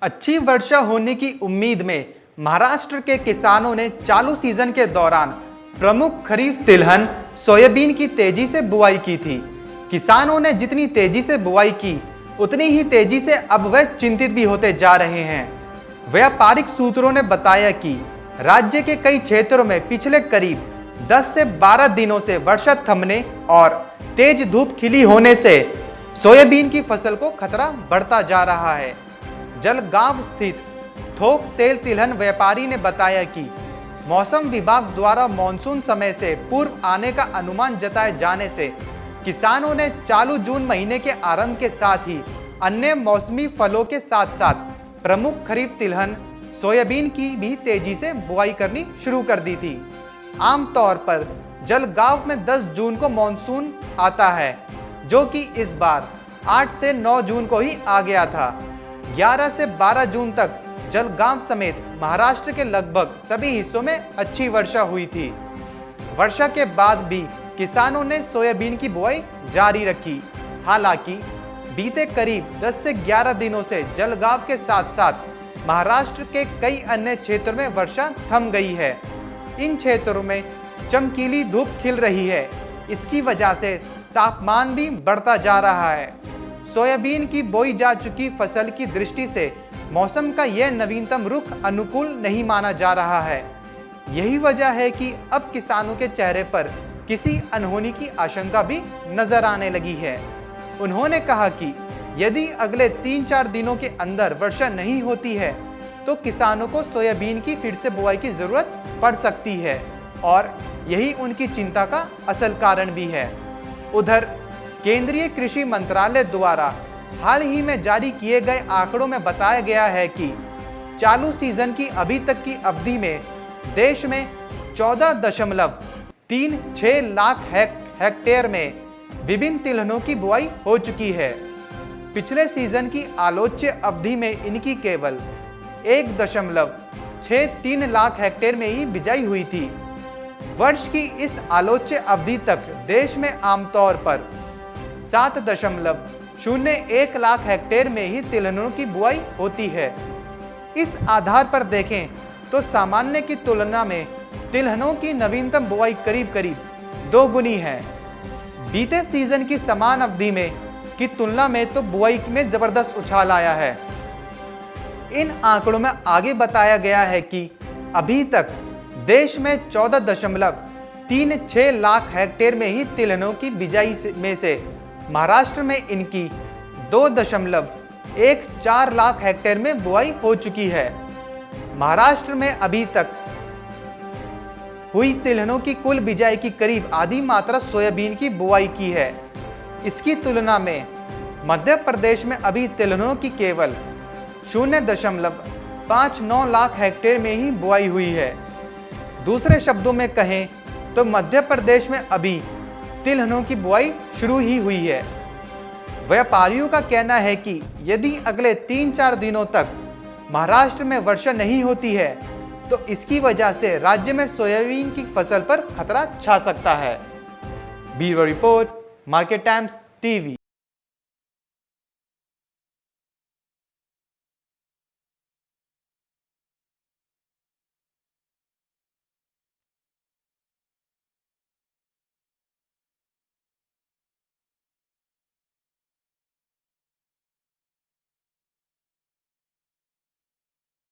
अच्छी वर्षा होने की उम्मीद में महाराष्ट्र के किसानों ने चालू सीजन के दौरान प्रमुख खरीफ तिलहन सोयाबीन की तेजी से बुआई की थी। किसानों ने जितनी तेजी से बुआई की उतनी ही तेजी से अब वह चिंतित भी होते जा रहे हैं। व्यापारिक सूत्रों ने बताया कि राज्य के कई क्षेत्रों में पिछले करीब 10 से 12 दिनों से वर्षा थमने और तेज धूप खिली होने से सोयाबीन की फसल को खतरा बढ़ता जा रहा है। जलगांव स्थित थोक तेल तिलहन व्यापारी ने बताया कि मौसम विभाग द्वारा मानसून समय से पूर्व आने का अनुमान जताए जाने से किसानों ने चालू जून महीने के आरंभ के साथ ही अन्य मौसमी फलों के साथ साथ प्रमुख खरीफ तिलहन सोयाबीन की भी तेजी से बुआई करनी शुरू कर दी थी। आमतौर पर जलगांव में 10 जून को मानसून आता है, जो कि इस बार 8 से 9 जून को ही आ गया था। 11 से 12 जून तक जलगांव समेत महाराष्ट्र के लगभग सभी हिस्सों में अच्छी वर्षा हुई थी। वर्षा के बाद भी किसानों ने सोयाबीन की बुआई जारी रखी। हालांकि बीते करीब 10 से 11 दिनों से जलगांव के साथ साथ महाराष्ट्र के कई अन्य क्षेत्रों में वर्षा थम गई है। इन क्षेत्रों में चमकीली धूप खिल रही है। इसकी वजह से तापमान भी बढ़ता जा रहा है। सोयाबीन की बोई जा चुकी फसल की दृष्टि से मौसम का यह नवीनतम रुख अनुकूल नहीं माना जा रहा है। यही वजह है कि अब किसानों के चेहरे पर किसी अनहोनी की आशंका भी नजर आने लगी है। उन्होंने कहा कि यदि अगले 3-4 दिनों के अंदर वर्षा नहीं होती है तो किसानों को सोयाबीन की फिर से बुआई की जरूरत पड़ सकती है और यही उनकी चिंता का असल कारण भी है। उधर केंद्रीय कृषि मंत्रालय द्वारा हाल ही में जारी किए गए आंकड़ों में बताया गया है कि चालू सीजन की अभी तक की अवधि में देश में 14.36 लाख हेक्टेयर में विभिन्न तिलहनों की बुआई हो चुकी है। पिछले सीजन की आलोच्य अवधि में इनकी केवल 1.63 लाख हेक्टेयर में ही बिजाई हुई थी। वर्ष की इस आलोच्य अवधि तक देश में आमतौर पर 7.01 लाख हेक्टेयर में ही तिलहनों की बुआई होती है। इस आधार पर देखें तो सामान्य की तुलना में तिलहनों की नवीनतम बुआई करीब 2 गुनी है। बीते सीजन की समान अवधि में की तुलना में तो बुआई में जबरदस्त उछाल आया है। इन आंकड़ों में आगे बताया गया है कि अभी तक देश में 14.36 लाख हेक्टेयर में ही तिलहनों की बिजाई में से महाराष्ट्र में इनकी 2.14 लाख हेक्टेयर में बुआई हो चुकी है। महाराष्ट्र में अभी तक हुई तिलहनों की कुल बिजाई की करीब आधी मात्रा सोयाबीन की बुआई की है। इसकी तुलना में मध्य प्रदेश में अभी तिलहनों की केवल 0.59 लाख हेक्टेयर में ही बुआई हुई है। दूसरे शब्दों में कहें तो मध्य प्रदेश में अभी तिलहनों की बुआई शुरू ही हुई है। व्यापारियों का कहना है कि यदि अगले 3-4 दिनों तक महाराष्ट्र में वर्षा नहीं होती है तो इसकी वजह से राज्य में सोयाबीन की फसल पर खतरा छा सकता है। Bureau report, market times TV.